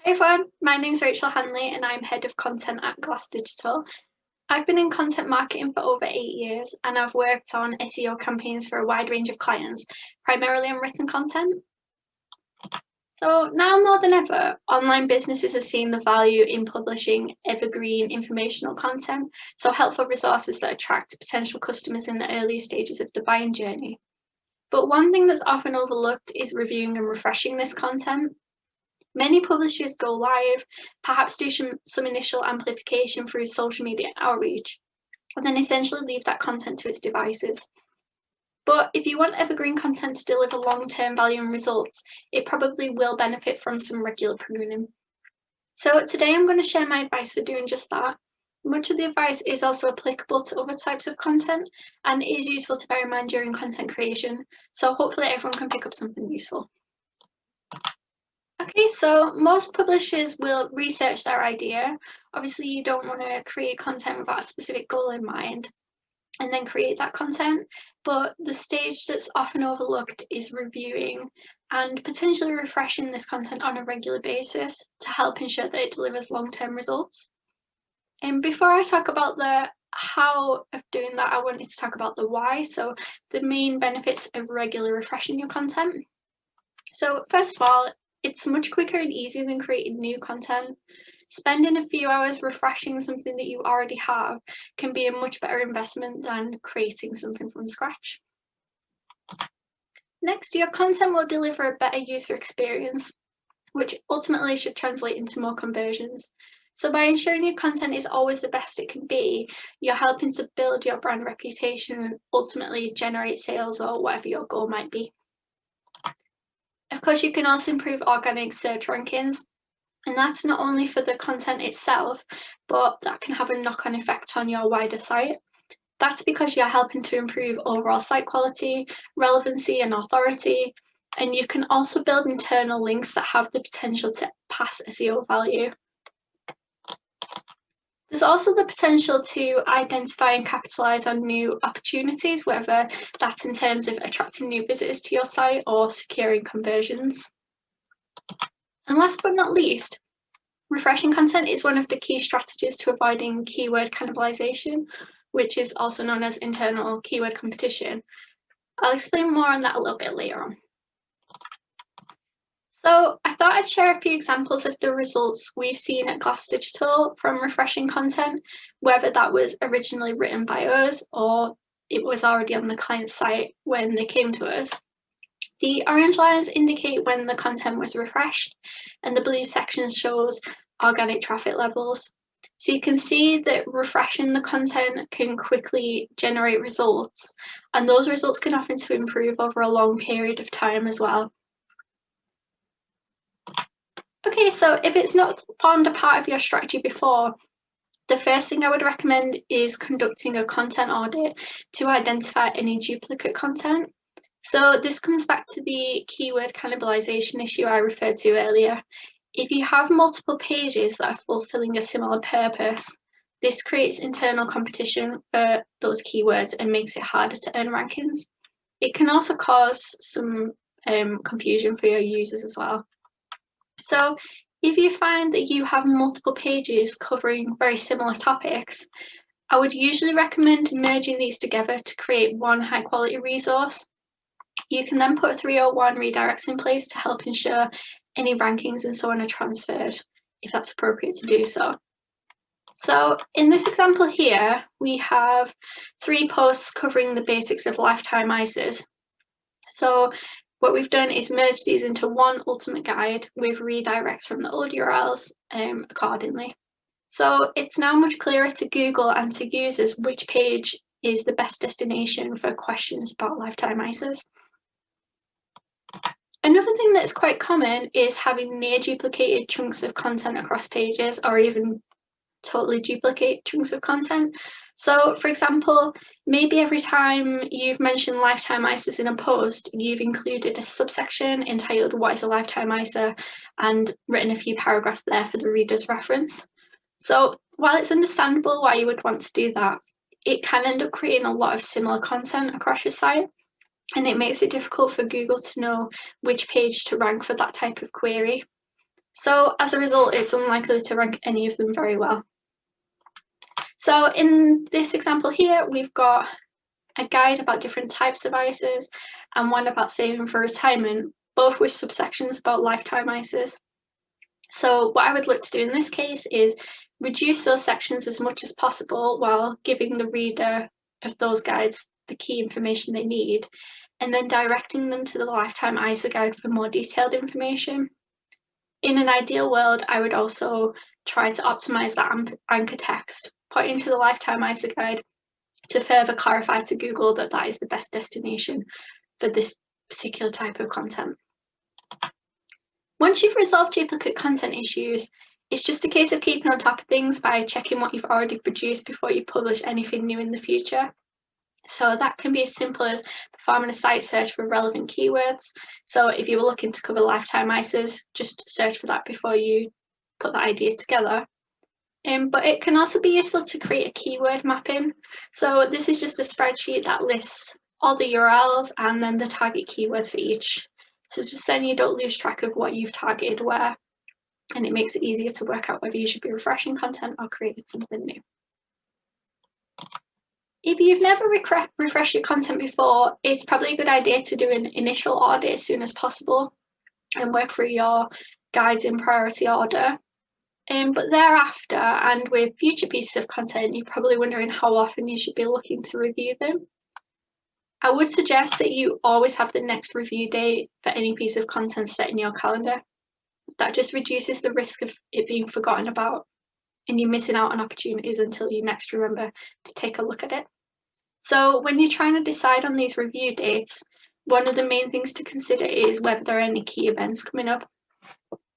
Hey everyone, my name's Rachel Handley and I'm Head of Content at Glass Digital. I've been in content marketing for over 8 years and I've worked on SEO campaigns for a wide range of clients, primarily on written content. So now more than ever, online businesses are seeing the value in publishing evergreen informational content, so helpful resources that attract potential customers in the early stages of the buying journey. But one thing that's often overlooked is reviewing and refreshing this content. Many publishers go live, perhaps do some initial amplification through social media outreach, and then essentially leave that content to its devices. But if you want evergreen content to deliver long-term value and results, it probably will benefit from some regular pruning. So today I'm going to share my advice for doing just that. Much of the advice is also applicable to other types of content and is useful to bear in mind during content creation, so hopefully everyone can pick up something useful. Okay, so most publishers will research their idea. Obviously, you don't want to create content without a specific goal in mind and then create that content. But the stage that's often overlooked is reviewing and potentially refreshing this content on a regular basis to help ensure that it delivers long-term results. And before I talk about the how of doing that, I wanted to talk about the why. So the main benefits of regular refreshing your content. So first of all, it's much quicker and easier than creating new content. Spending a few hours refreshing something that you already have can be a much better investment than creating something from scratch. Next, your content will deliver a better user experience, which ultimately should translate into more conversions. So by ensuring your content is always the best it can be, you're helping to build your brand reputation and ultimately generate sales or whatever your goal might be. Of course, you can also improve organic search rankings, and that's not only for the content itself, but that can have a knock-on effect on your wider site. That's because you're helping to improve overall site quality, relevancy, and authority, and you can also build internal links that have the potential to pass SEO value. There's also the potential to identify and capitalise on new opportunities, whether that's in terms of attracting new visitors to your site or securing conversions. And last but not least, refreshing content is one of the key strategies to avoiding keyword cannibalisation, which is also known as internal keyword competition. I'll explain more on that a little bit later on. So I thought I'd share a few examples of the results we've seen at Glass Digital from refreshing content, whether that was originally written by us or it was already on the client site when they came to us. The orange lines indicate when the content was refreshed, and the blue section shows organic traffic levels. So you can see that refreshing the content can quickly generate results, and those results can often improve over a long period of time as well. Okay, so if it's not formed a part of your strategy before, the first thing I would recommend is conducting a content audit to identify any duplicate content. So this comes back to the keyword cannibalisation issue I referred to earlier. If you have multiple pages that are fulfilling a similar purpose, this creates internal competition for those keywords and makes it harder to earn rankings. It can also cause some confusion for your users as well. So if you find that you have multiple pages covering very similar topics, I would usually recommend merging these together to create one high quality resource. You can then put 301 redirects in place to help ensure any rankings and so on are transferred, if that's appropriate to do so. So in this example here, we have 3 posts covering the basics of lifetime ISAs. So what we've done is merge these into one ultimate guide with redirects from the old URLs accordingly. So it's now much clearer to Google and to users which page is the best destination for questions about lifetime ISAs. Another thing that's quite common is having near duplicated chunks of content across pages, or even totally duplicate chunks of content. So for example, maybe every time you've mentioned lifetime ISAs in a post, you've included a subsection entitled "What is a lifetime ISA?" and written a few paragraphs there for the reader's reference. So while it's understandable why you would want to do that, it can end up creating a lot of similar content across your site, and it makes it difficult for Google to know which page to rank for that type of query. So as a result, it's unlikely to rank any of them very well. So in this example here, we've got a guide about different types of ISAs and one about saving for retirement, both with subsections about lifetime ISAs. So what I would look to do in this case is reduce those sections as much as possible while giving the reader of those guides the key information they need, and then directing them to the lifetime ISA guide for more detailed information. In an ideal world, I would also try to optimize that anchor text, put into the lifetime ISA guide to further clarify to Google that that is the best destination for this particular type of content. Once you've resolved duplicate content issues, it's just a case of keeping on top of things by checking what you've already produced before you publish anything new in the future. So that can be as simple as performing a site search for relevant keywords. So if you were looking to cover lifetime ISAs, just search for that before you put the idea together. But it can also be useful to create a keyword mapping. So this is just a spreadsheet that lists all the URLs and then the target keywords for each. So just then you don't lose track of what you've targeted where, and it makes it easier to work out whether you should be refreshing content or creating something new. If you've never refreshed your content before, it's probably a good idea to do an initial audit as soon as possible and work through your guides in priority order. But thereafter, and with future pieces of content, you're probably wondering how often you should be looking to review them. I would suggest that you always have the next review date for any piece of content set in your calendar. That just reduces the risk of it being forgotten about and you missing out on opportunities until you next remember to take a look at it. So when you're trying to decide on these review dates, one of the main things to consider is whether there are any key events coming up.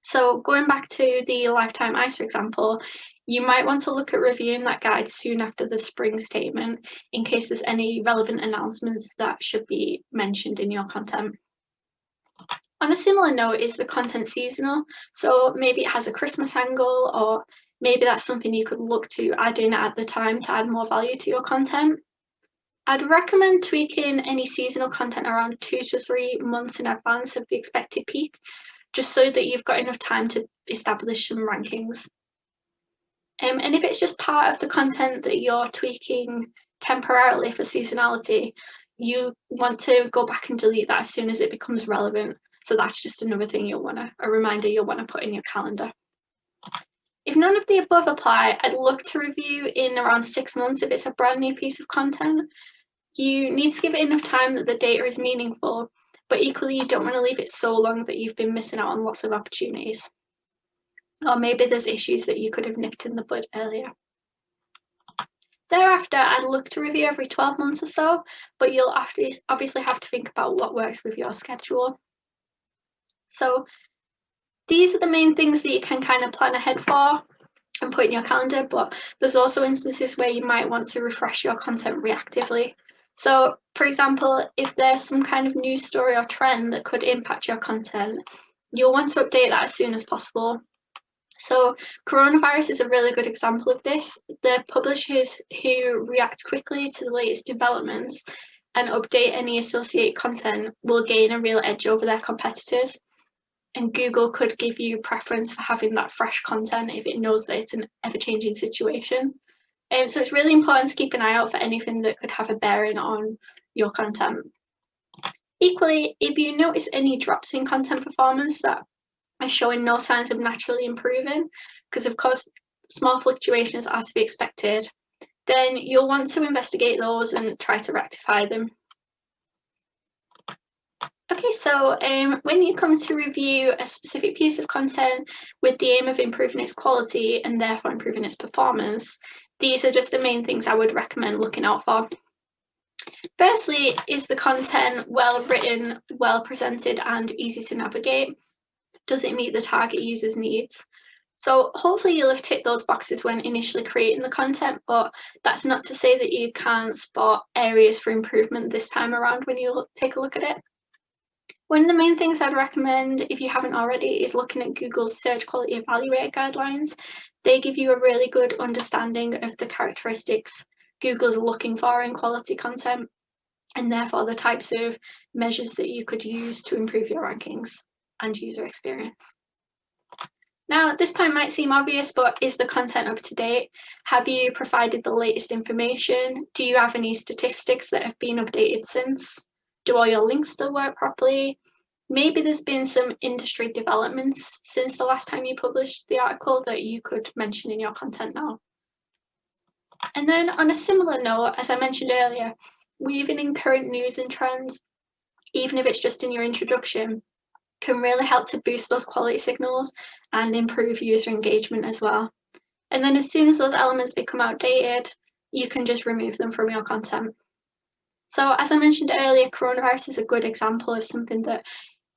So going back to the lifetime ISA example, you might want to look at reviewing that guide soon after the spring statement in case there's any relevant announcements that should be mentioned in your content. On a similar note, is the content seasonal? So maybe it has a Christmas angle, or maybe that's something you could look to add in at the time to add more value to your content. I'd recommend tweaking any seasonal content around 2 to 3 months in advance of the expected peak, just so that you've got enough time to establish some rankings. And if it's just part of the content that you're tweaking temporarily for seasonality, you want to go back and delete that as soon as it becomes relevant. So that's just another thing a reminder you'll want to put in your calendar. If none of the above apply, I'd look to review in around 6 months if it's a brand new piece of content. You need to give it enough time that the data is meaningful, but equally you don't want to leave it so long that you've been missing out on lots of opportunities. Or maybe there's issues that you could have nipped in the bud earlier. Thereafter, I'd look to review every 12 months or so, but you'll obviously have to think about what works with your schedule. So these are the main things that you can kind of plan ahead for and put in your calendar, but there's also instances where you might want to refresh your content reactively. So, for example, if there's some kind of news story or trend that could impact your content, you'll want to update that as soon as possible. So coronavirus is a really good example of this. The publishers who react quickly to the latest developments and update any associated content will gain a real edge over their competitors. And Google could give you preference for having that fresh content if it knows that it's an ever-changing situation. So it's really important to keep an eye out for anything that could have a bearing on your content. Equally, if you notice any drops in content performance that are showing no signs of naturally improving, because of course small fluctuations are to be expected, then you'll want to investigate those and try to rectify them. Okay, so when you come to review a specific piece of content with the aim of improving its quality and therefore improving its performance, these are just the main things I would recommend looking out for. Firstly, is the content well written, well presented and easy to navigate? Does it meet the target user's needs? So hopefully you'll have ticked those boxes when initially creating the content, but that's not to say that you can't spot areas for improvement this time around when you take a look at it. One of the main things I'd recommend, if you haven't already, is looking at Google's Search Quality Evaluator guidelines. They give you a really good understanding of the characteristics Google's looking for in quality content, and therefore the types of measures that you could use to improve your rankings and user experience. Now, this point might seem obvious, but is the content up to date? Have you provided the latest information? Do you have any statistics that have been updated since? Do all your links still work properly? Maybe there's been some industry developments since the last time you published the article that you could mention in your content now. And then on a similar note, as I mentioned earlier, weaving in current news and trends, even if it's just in your introduction, can really help to boost those quality signals and improve user engagement as well. And then as soon as those elements become outdated, you can just remove them from your content. So as I mentioned earlier, coronavirus is a good example of something that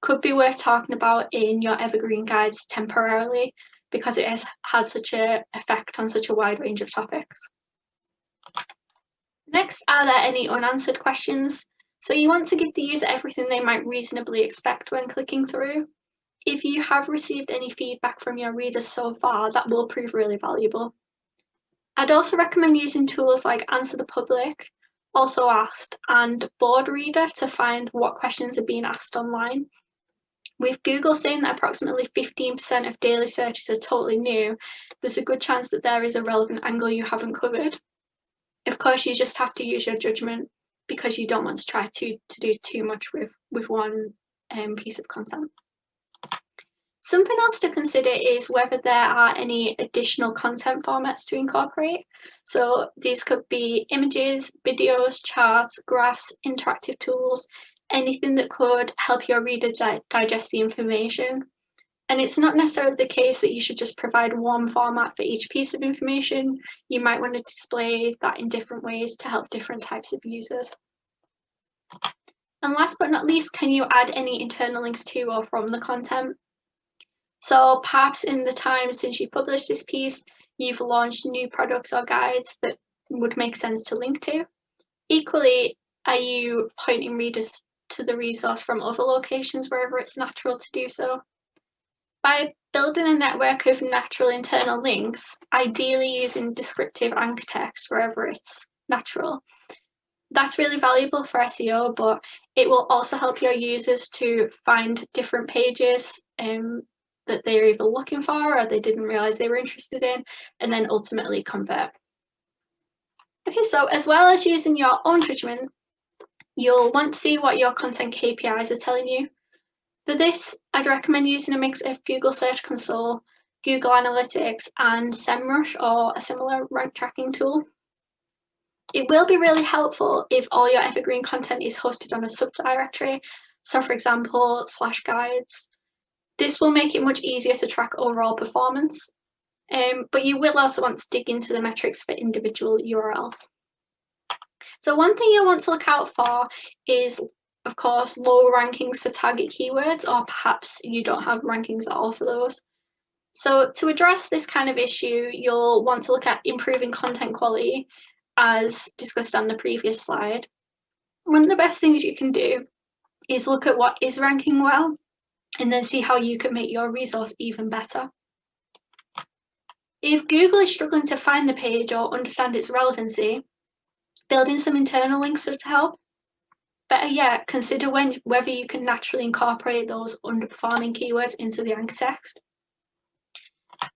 could be worth talking about in your evergreen guides temporarily, because it has had such an effect on such a wide range of topics. Next, are there any unanswered questions? So you want to give the user everything they might reasonably expect when clicking through. If you have received any feedback from your readers so far, that will prove really valuable. I'd also recommend using tools like Answer the Public, Also Asked, and Board Reader to find what questions are being asked online. With Google saying that approximately 15% of daily searches are totally new, there's a good chance that there is a relevant angle you haven't covered. Of course, you just have to use your judgment, because you don't want to try to do too much with one piece of content. Something else to consider is whether there are any additional content formats to incorporate. So these could be images, videos, charts, graphs, interactive tools, anything that could help your reader digest the information. And it's not necessarily the case that you should just provide one format for each piece of information. You might want to display that in different ways to help different types of users. And last but not least, can you add any internal links to or from the content? So perhaps in the time since you published this piece, you've launched new products or guides that would make sense to link to. Equally, are you pointing readers to the resource from other locations wherever it's natural to do so? By building a network of natural internal links, ideally using descriptive anchor text wherever it's natural, that's really valuable for SEO, but it will also help your users to find different pages that they're either looking for or they didn't realize they were interested in, and then ultimately convert. Okay, so as well as using your own judgment, you'll want to see what your content KPIs are telling you. For this, I'd recommend using a mix of Google Search Console, Google Analytics, and SEMrush or a similar rank tracking tool. It will be really helpful if all your evergreen content is hosted on a subdirectory. So for example, /guides. This will make it much easier to track overall performance, but you will also want to dig into the metrics for individual URLs. So one thing you'll want to look out for is, of course, low rankings for target keywords, or perhaps you don't have rankings at all for those. So to address this kind of issue, you'll want to look at improving content quality, as discussed on the previous slide. One of the best things you can do is look at what is ranking well, and then see how you can make your resource even better. If Google is struggling to find the page or understand its relevancy, building some internal links would help. Better yet, consider whether you can naturally incorporate those underperforming keywords into the anchor text.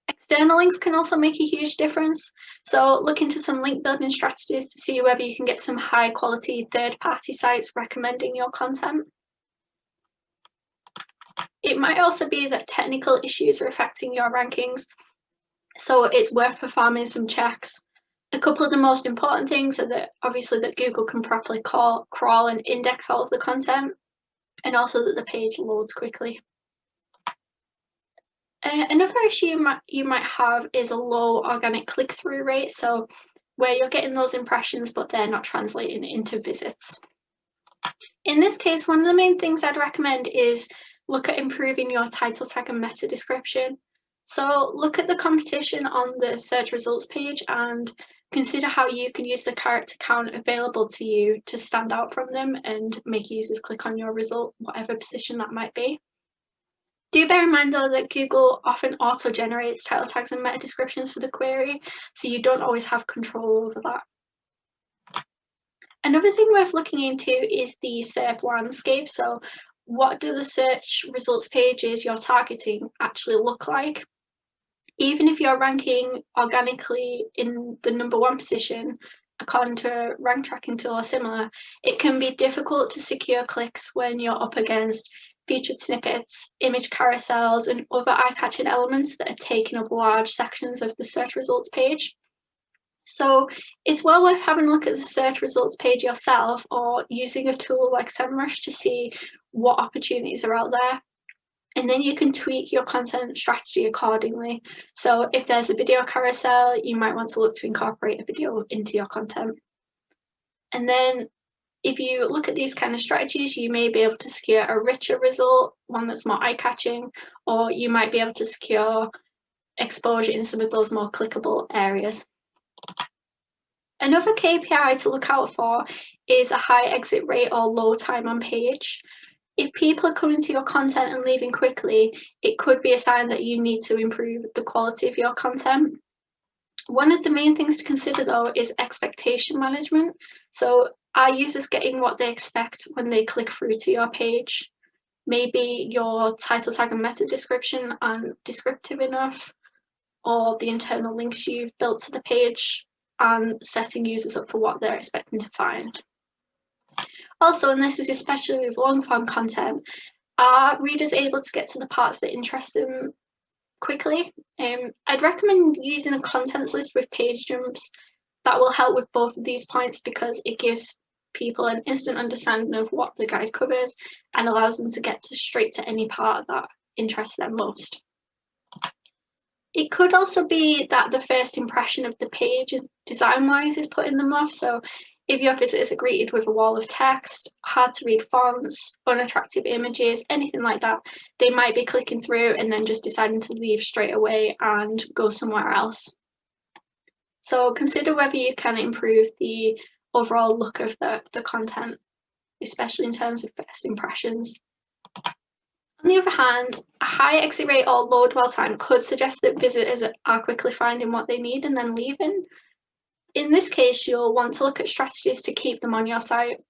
External links can also make a huge difference. So look into some link building strategies to see whether you can get some high quality third-party sites recommending your content. It might also be that technical issues are affecting your rankings, so it's worth performing some checks. A couple of the most important things are that obviously that Google can properly crawl and index all of the content, and also that the page loads quickly. Another issue you might have is a low organic click-through rate, so where you're getting those impressions but they're not translating into visits. In this case, one of the main things I'd recommend is look at improving your title tag and meta description. So look at the competition on the search results page and consider how you can use the character count available to you to stand out from them and make users click on your result, whatever position that might be. Do bear in mind though that Google often auto-generates title tags and meta descriptions for the query, so you don't always have control over that. Another thing worth looking into is the SERP landscape. So what do the search results pages you're targeting actually look like? Even if you're ranking organically in the #1 position, according to a rank tracking tool or similar, it can be difficult to secure clicks when you're up against featured snippets, image carousels, and other eye-catching elements that are taking up large sections of the search results page. So it's well worth having a look at the search results page yourself or using a tool like SEMrush to see what opportunities are out there. And then you can tweak your content strategy accordingly. So if there's a video carousel, you might want to look to incorporate a video into your content. And then if you look at these kind of strategies, you may be able to secure a richer result, one that's more eye-catching, or you might be able to secure exposure in some of those more clickable areas. Another KPI to look out for is a high exit rate or low time on page. If people are coming to your content and leaving quickly, it could be a sign that you need to improve the quality of your content. One of the main things to consider though is expectation management. So are users getting what they expect when they click through to your page? Maybe your title tag and meta description aren't descriptive enough, or the internal links you've built to the page and setting users up for what they're expecting to find. Also, and this is especially with long form content, are readers able to get to the parts that interest them quickly? I'd recommend using a contents list with page jumps. That will help with both of these points because it gives people an instant understanding of what the guide covers and allows them to get straight to any part that interests them most. It could also be that the first impression of the page design-wise is putting them off. So if your visitors are greeted with a wall of text, hard to read fonts, unattractive images, anything like that, they might be clicking through and then just deciding to leave straight away and go somewhere else. So consider whether you can improve the overall look of the content, especially in terms of first impressions. On the other hand, a high exit rate or low dwell time could suggest that visitors are quickly finding what they need and then leaving. In this case, you'll want to look at strategies to keep them on your site.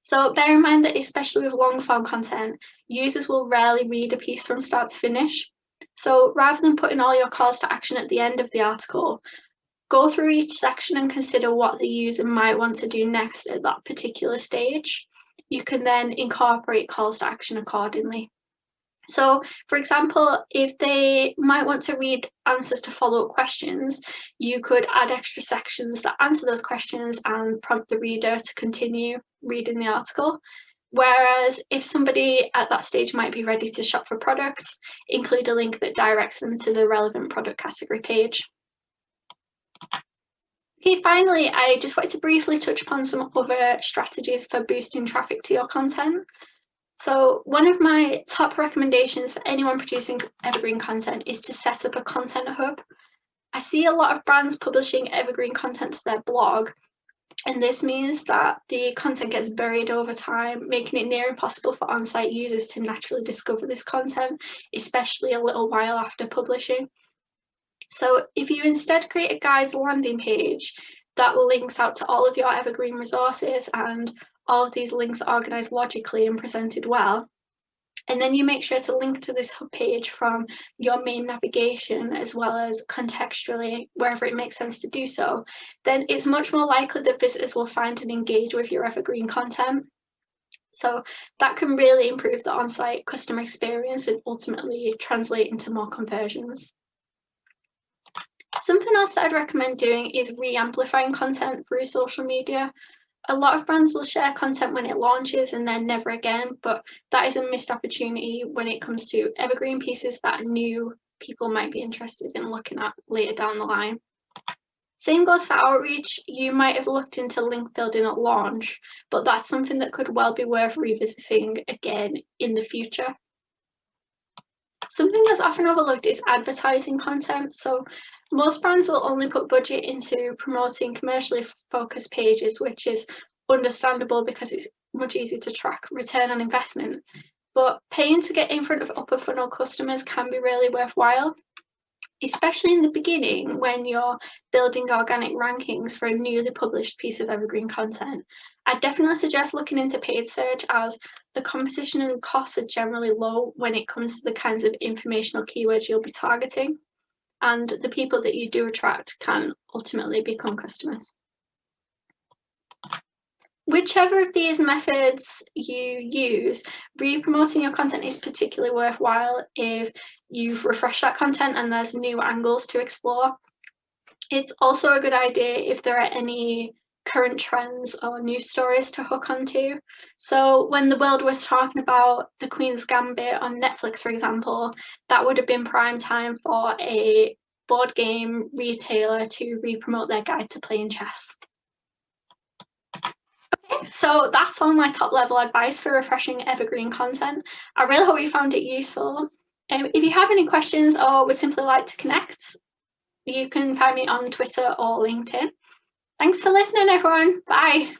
So bear in mind that especially with long form content, users will rarely read a piece from start to finish. So rather than putting all your calls to action at the end of the article, go through each section and consider what the user might want to do next at that particular stage. You can then incorporate calls to action accordingly. So, for example, if they might want to read answers to follow-up questions, you could add extra sections that answer those questions and prompt the reader to continue reading the article. Whereas if somebody at that stage might be ready to shop for products, include a link that directs them to the relevant product category page. Okay, finally, I just wanted to briefly touch upon some other strategies for boosting traffic to your content. So one of my top recommendations for anyone producing evergreen content is to set up a content hub. I see a lot of brands publishing evergreen content to their blog, and this means that the content gets buried over time, making it near impossible for on-site users to naturally discover this content, especially a little while after publishing. So if you instead create a guide's landing page that links out to all of your evergreen resources, and all of these links are organized logically and presented well, and then you make sure to link to this hub page from your main navigation as well as contextually wherever it makes sense to do so, then it's much more likely that visitors will find and engage with your evergreen content. So that can really improve the on-site customer experience and ultimately translate into more conversions. Something else that I'd recommend doing is re-amplifying content through social media. A lot of brands will share content when it launches and then never again, but that is a missed opportunity when it comes to evergreen pieces that new people might be interested in looking at later down the line. Same goes for outreach. You might have looked into link building at launch, but that's something that could well be worth revisiting again in the future. Something that's often overlooked is advertising content. So most brands will only put budget into promoting commercially focused pages, which is understandable because it's much easier to track return on investment. But paying to get in front of upper funnel customers can be really worthwhile, especially in the beginning when you're building organic rankings for a newly published piece of evergreen content. I definitely suggest looking into paid search, as the competition and costs are generally low when it comes to the kinds of informational keywords you'll be targeting. and the people that you do attract can ultimately become customers. Whichever of these methods you use, re-promoting your content is particularly worthwhile if you've refreshed that content and there's new angles to explore. It's also a good idea if there are any current trends or news stories to hook onto. So when the world was talking about the Queen's Gambit on Netflix, for example, that would have been prime time for a board game retailer to re-promote their guide to playing chess. Okay, so that's all my top level advice for refreshing evergreen content. I really hope you found it useful. If you have any questions or would simply like to connect, you can find me on Twitter or LinkedIn. Thanks for listening, everyone. Bye.